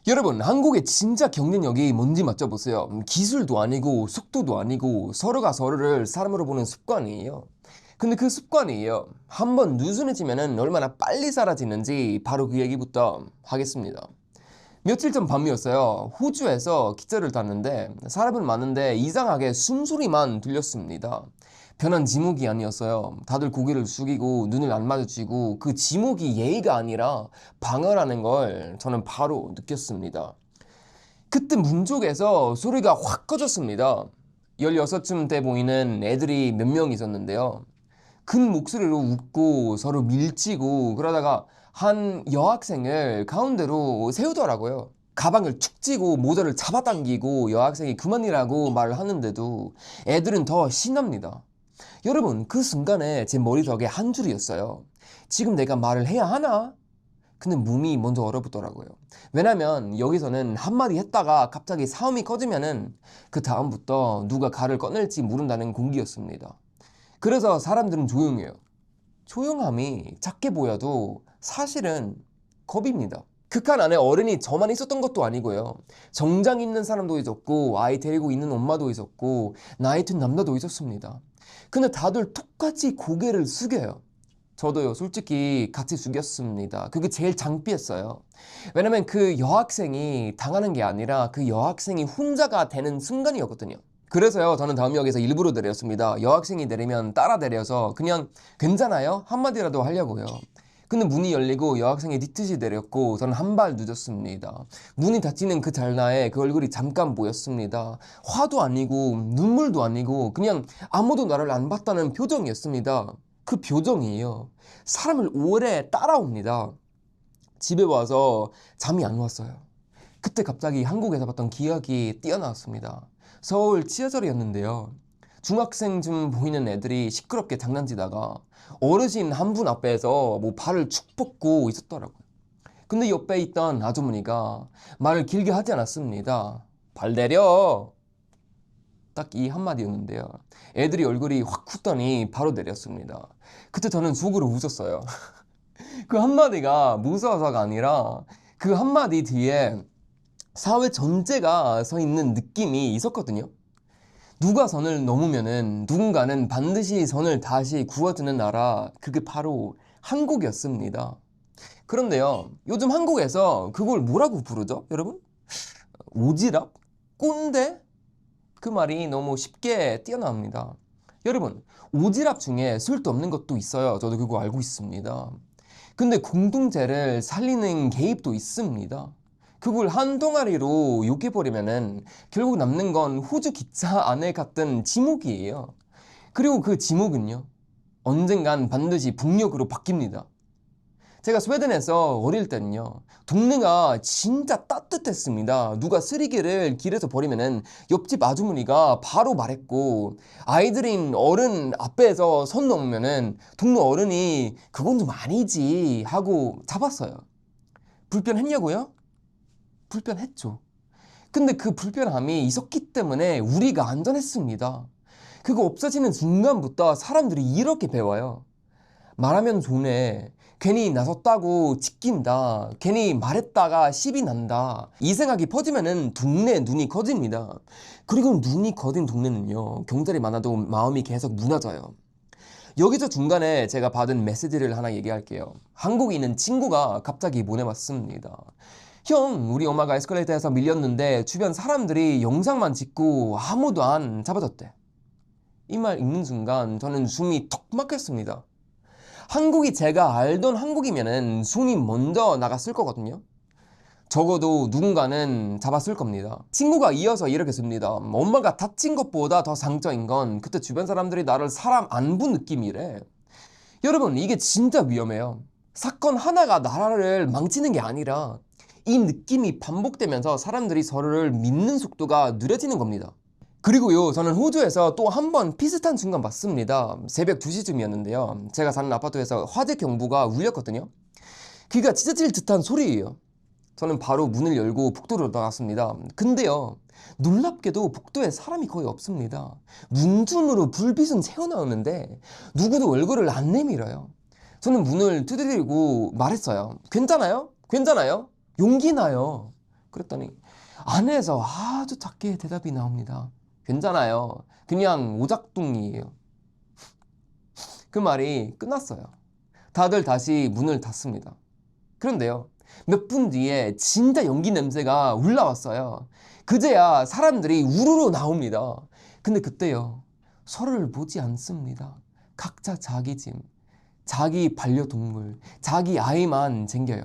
여러분, 한국의 진짜 경쟁력이 뭔지 맞춰보세요. 기술도 아니고 속도도 아니고 서로가 서로를 사람으로 보는 습관이에요. 근데 그 습관이에요. 한번 느슨해지면 얼마나 빨리 사라지는지 바로 그 얘기부터 하겠습니다. 며칠 전 밤이었어요. 호주에서 기차를 탔는데 사람은 많은데 이상하게 숨소리만 들렸습니다. 편한 지목이 아니었어요. 다들 고개를 숙이고 눈을 안 마주치고 그 지목이 예의가 아니라 방어라는 걸 저는 바로 느꼈습니다. 그때 문 쪽에서 소리가 확 커졌습니다. 16쯤 돼 보이는 애들이 몇 명 있었는데요. 큰 목소리로 웃고 서로 밀치고 그러다가 한 여학생을 가운데로 세우더라고요. 가방을 툭 쥐고 모자를 잡아당기고 여학생이 그만이라고 말을 하는데도 애들은 더 신납니다. 여러분, 그 순간에 제 머리속에 한 줄이었어요. 지금 내가 말을 해야 하나? 근데 몸이 먼저 얼어붙더라고요. 왜냐면 여기서는 한마디 했다가 갑자기 싸움이 커지면은 그 다음부터 누가 칼을 꺼낼지 모른다는 공기였습니다. 그래서 사람들은 조용해요. 조용함이 작게 보여도 사실은 겁입니다. 그 칸 안에 어른이 저만 있었던 것도 아니고요. 정장 있는 사람도 있었고 아이 데리고 있는 엄마도 있었고 나이 든 남자도 있었습니다. 근데 다들 똑같이 고개를 숙여요. 저도요, 솔직히 같이 숙였습니다. 그게 제일 창피했어요. 왜냐면 그 여학생이 당하는 게 아니라 그 여학생이 혼자가 되는 순간이었거든요. 그래서요, 저는 다음 역에서 일부러 내렸습니다. 여학생이 내리면 따라 내려서 그냥 괜찮아요? 한마디라도 하려고요. 근데 문이 열리고 여학생이 뒤뜻이 내렸고 저는 한 발 늦었습니다. 문이 닫히는 그 찰나에 그 얼굴이 잠깐 보였습니다. 화도 아니고 눈물도 아니고 그냥 아무도 나를 안 봤다는 표정이었습니다. 그 표정이에요. 사람을 오래 따라옵니다. 집에 와서 잠이 안 왔어요. 그때 갑자기 한국에서 봤던 기억이 뛰어나왔습니다. 서울 지하철이었는데요. 중학생쯤 보이는 애들이 시끄럽게 장난치다가 어르신 한 분 앞에서 뭐 발을 축 뻗고 있었더라고요. 근데 옆에 있던 아주머니가 말을 길게 하지 않았습니다. 발 내려! 딱 이 한마디였는데요. 애들이 얼굴이 확 굳더니 바로 내렸습니다. 그때 저는 속으로 웃었어요. 그 한마디가 무서워서가 아니라 그 한마디 뒤에 사회 전체가 서 있는 느낌이 있었거든요. 누가 선을 넘으면은 누군가는 반드시 선을 다시 구워주는 나라, 그게 바로 한국이었습니다. 그런데요, 요즘 한국에서 그걸 뭐라고 부르죠, 여러분? 오지랖? 꼰대? 그 말이 너무 쉽게 뛰어나옵니다. 여러분, 오지랖 중에 쓸데없는 것도 있어요. 저도 그거 알고 있습니다. 근데 공동체를 살리는 개입도 있습니다. 그걸 한 덩어리로 욕해버리면은 결국 남는 건 호주 기차 안에 갔던 지목이에요. 그리고 그 지목은요, 언젠간 반드시 북녘으로 바뀝니다. 제가 스웨덴에서 어릴 때는요, 동네가 진짜 따뜻했습니다. 누가 쓰레기를 길에서 버리면은 옆집 아주머니가 바로 말했고, 아이들인 어른 앞에서 손 넘으면은 동네 어른이 그건 좀 아니지 하고 잡았어요. 불편했냐고요? 불편했죠. 근데 그 불편함이 있었기 때문에 우리가 안전했습니다. 그거 없어지는 순간부터 사람들이 이렇게 배워요. 말하면 좋네. 괜히 나섰다고 지킨다. 괜히 말했다가 시비 난다. 이 생각이 퍼지면은 동네 눈이 커집니다. 그리고 눈이 커진 동네는요, 경찰이 많아도 마음이 계속 무너져요. 여기서 중간에 제가 받은 메시지를 하나 얘기할게요. 한국에 있는 친구가 갑자기 보내왔습니다. 형, 우리 엄마가 에스컬레이터에서 밀렸는데 주변 사람들이 영상만 찍고 아무도 안 잡아줬대. 이 말 읽는 순간 저는 숨이 턱 막혔습니다. 한국이 제가 알던 한국이면은 손이 먼저 나갔을 거거든요. 적어도 누군가는 잡았을 겁니다. 친구가 이어서 이렇게 씁니다. 엄마가 다친 것보다 더 상처인 건 그때 주변 사람들이 나를 사람 안 본 느낌이래. 여러분, 이게 진짜 위험해요. 사건 하나가 나라를 망치는 게 아니라 이 느낌이 반복되면서 사람들이 서로를 믿는 속도가 느려지는 겁니다. 그리고요, 저는 호주에서 또 한 번 비슷한 순간 봤습니다. 새벽 2시쯤이었는데요. 제가 사는 아파트에서 화재 경보가 울렸거든요. 귀가 찢어질 듯한 소리예요. 저는 바로 문을 열고 복도로 나갔습니다. 근데요, 놀랍게도 복도에 사람이 거의 없습니다. 문틈으로 불빛은 새어나오는데 누구도 얼굴을 안 내밀어요. 저는 문을 두드리고 말했어요. 괜찮아요? 괜찮아요? 용기 나요. 그랬더니 안에서 아주 작게 대답이 나옵니다. 괜찮아요. 그냥 오작동이에요. 그 말이 끝났어요. 다들 다시 문을 닫습니다. 그런데요, 몇 분 뒤에 진짜 연기 냄새가 올라왔어요. 그제야 사람들이 우르르 나옵니다. 근데 그때요, 서로를 보지 않습니다. 각자 자기 짐, 자기 반려동물, 자기 아이만 챙겨요.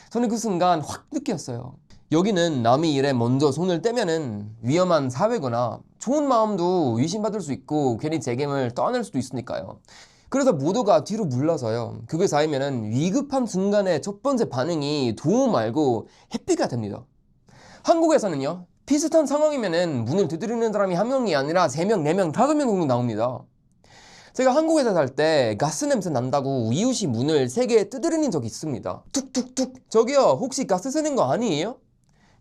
저는 그 순간 확 느꼈어요. 여기는 남의 일에 먼저 손을 떼면은 위험한 사회거나 좋은 마음도 의심받을 수 있고 괜히 책임을 떠안을 수도 있으니까요. 그래서 모두가 뒤로 물러서요. 그게 쌓이면은 위급한 순간에 첫 번째 반응이 도움 말고 회피가 됩니다. 한국에서는요, 비슷한 상황이면은 문을 두드리는 사람이 한 명이 아니라 3명, 4명, 5명 정도 나옵니다. 제가 한국에서 살 때 가스 냄새 난다고 이웃이 문을 3개 두드리는 적이 있습니다. 툭툭툭. 저기요, 혹시 가스 새는 거 아니에요?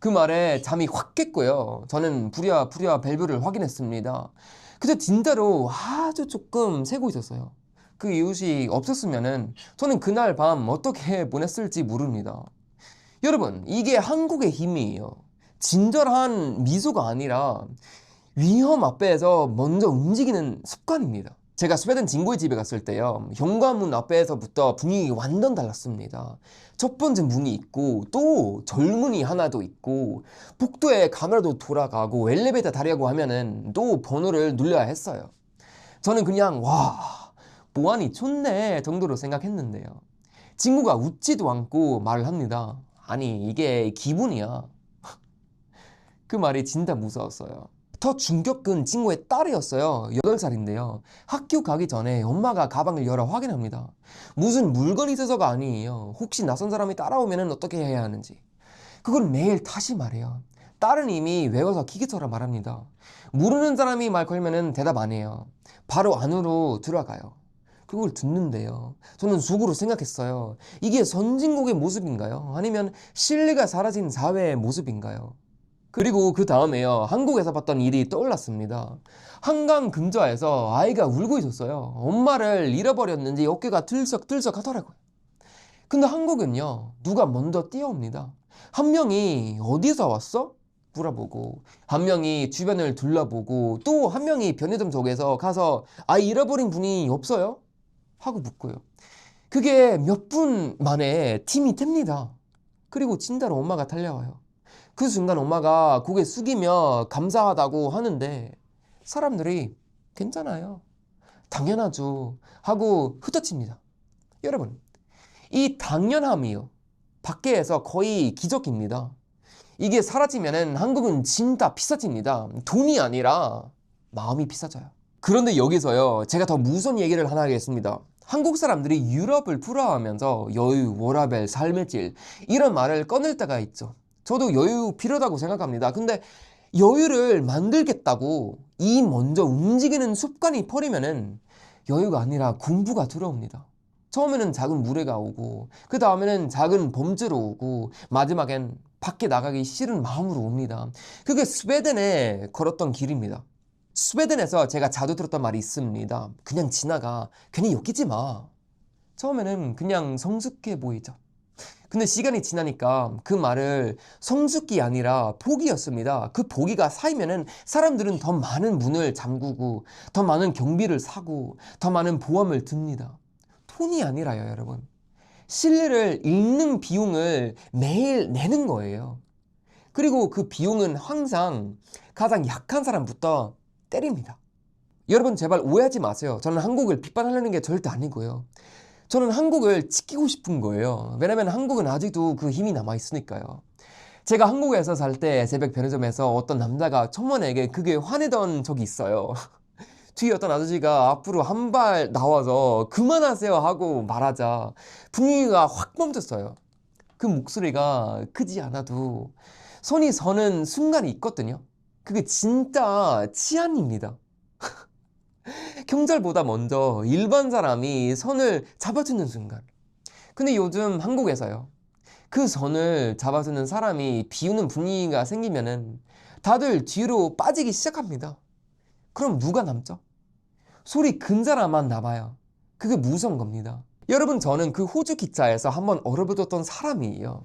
그 말에 잠이 확 깼고요. 저는 부랴부랴 밸브를 확인했습니다. 근데 진짜로 아주 조금 새고 있었어요. 그 이웃이 없었으면은 저는 그날 밤 어떻게 보냈을지 모릅니다. 여러분, 이게 한국의 힘이에요. 친절한 미소가 아니라 위험 앞에서 먼저 움직이는 습관입니다. 제가 스웨덴 친구의 집에 갔을 때요, 현관문 앞에서부터 분위기가 완전 달랐습니다. 첫 번째 문이 있고 또 절문이 하나 더 있고 복도에 카메라도 돌아가고 엘리베이터 타려고 하면은 또 번호를 눌러야 했어요. 저는 그냥 와, 보안이 좋네 정도로 생각했는데요, 친구가 웃지도 않고 말을 합니다. 아니, 이게 기분이야. 그 말이 진짜 무서웠어요. 더 충격은 친구의 딸이었어요. 8살인데요. 학교 가기 전에 엄마가 가방을 열어 확인합니다. 무슨 물건이 있어서가 아니에요. 혹시 낯선 사람이 따라오면 어떻게 해야 하는지. 그걸 매일 다시 말해요. 딸은 이미 외워서 기계처럼 말합니다. 모르는 사람이 말 걸면 대답 안 해요. 바로 안으로 들어가요. 그걸 듣는데요, 저는 속으로 생각했어요. 이게 선진국의 모습인가요? 아니면 신뢰가 사라진 사회의 모습인가요? 그리고 그 다음에요, 한국에서 봤던 일이 떠올랐습니다. 한강 근처에서 아이가 울고 있었어요. 엄마를 잃어버렸는지 어깨가 들썩들썩 하더라고요. 근데 한국은요, 누가 먼저 뛰어옵니다. 한 명이 어디서 왔어? 물어보고, 한 명이 주변을 둘러보고, 또 한 명이 편의점 쪽에서 가서 아이 잃어버린 분이 없어요? 하고 묻고요. 그게 몇 분 만에 팀이 됩니다. 그리고 진짜로 엄마가 달려와요. 그 순간 엄마가 고개 숙이며 감사하다고 하는데 사람들이 괜찮아요, 당연하죠 하고 흩어집니다. 여러분, 이 당연함이요, 밖에서 거의 기적입니다. 이게 사라지면은 한국은 진짜 비싸집니다. 돈이 아니라 마음이 비싸져요. 그런데 여기서요, 제가 더 무서운 얘기를 하나 하겠습니다. 한국 사람들이 유럽을 부러워하면서 여유, 워라밸, 삶의 질 이런 말을 꺼낼 때가 있죠. 저도 여유 필요하다고 생각합니다. 근데 여유를 만들겠다고 이 먼저 움직이는 습관이 버리면은 여유가 아니라 공부가 들어옵니다. 처음에는 작은 무례가 오고 그 다음에는 작은 범죄로 오고 마지막엔 밖에 나가기 싫은 마음으로 옵니다. 그게 스웨덴에 걸었던 길입니다. 스웨덴에서 제가 자주 들었던 말이 있습니다. 그냥 지나가. 괜히 엮이지 마. 처음에는 그냥 성숙해 보이죠. 근데 시간이 지나니까 그 말을 성숙이 아니라 포기였습니다. 그 포기가 쌓이면은 사람들은 더 많은 문을 잠그고 더 많은 경비를 사고 더 많은 보험을 듭니다. 돈이 아니라요, 여러분. 신뢰를 잃는 비용을 매일 내는 거예요. 그리고 그 비용은 항상 가장 약한 사람부터 때립니다. 여러분, 제발 오해하지 마세요. 저는 한국을 비판하려는 게 절대 아니고요. 저는 한국을 지키고 싶은 거예요. 왜냐면 한국은 아직도 그 힘이 남아있으니까요. 제가 한국에서 살 때 새벽 편의점에서 어떤 남자가 청년에게 그게 화내던 적이 있어요. 뒤에 어떤 아저씨가 앞으로 한 발 나와서 그만하세요 하고 말하자 분위기가 확 멈췄어요. 그 목소리가 크지 않아도 손이 서는 순간이 있거든요. 그게 진짜 치안입니다. 경찰보다 먼저 일반 사람이 선을 잡아주는 순간. 근데 요즘 한국에서요, 그 선을 잡아주는 사람이 비우는 분위기가 생기면은 다들 뒤로 빠지기 시작합니다. 그럼 누가 남죠? 소리 큰 사람만 남아요. 그게 무서운 겁니다. 여러분, 저는 그 호주 기차에서 한번 얼어붙었던 사람이에요.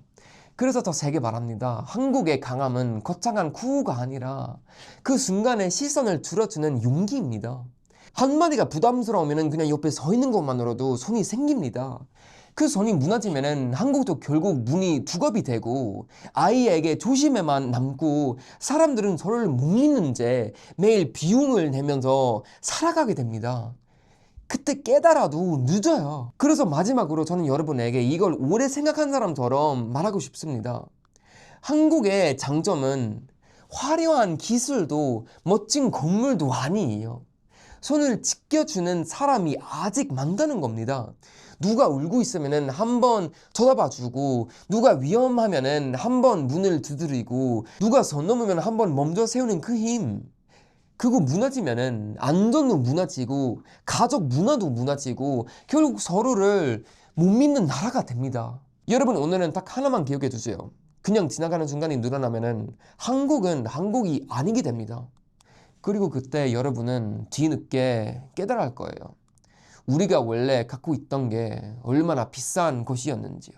그래서 더 세게 말합니다. 한국의 강함은 거창한 구호가 아니라 그 순간의 시선을 들어주는 용기입니다. 한마디가 부담스러우면 그냥 옆에 서 있는 것만으로도 손이 생깁니다. 그 손이 무너지면은 한국도 결국 문이 두 겹이 되고 아이에게 조심해만 남고 사람들은 서로를 못 믿는 채 매일 비용을 내면서 살아가게 됩니다. 그때 깨달아도 늦어요. 그래서 마지막으로 저는 여러분에게 이걸 오래 생각한 사람처럼 말하고 싶습니다. 한국의 장점은 화려한 기술도 멋진 건물도 아니에요. 손을 지켜주는 사람이 아직 많다는 겁니다. 누가 울고 있으면은 한번 쳐다봐주고, 누가 위험하면은 한번 문을 두드리고, 누가 선 넘으면 한번 멈춰 세우는 그 힘. 그거 무너지면은 안전도 무너지고, 가족 문화도 무너지고, 결국 서로를 못 믿는 나라가 됩니다. 여러분, 오늘은 딱 하나만 기억해 두세요. 그냥 지나가는 순간이 늘어나면은 한국은 한국이 아니게 됩니다. 그리고 그때 여러분은 뒤늦게 깨달을 거예요. 우리가 원래 갖고 있던 게 얼마나 비싼 것이었는지요.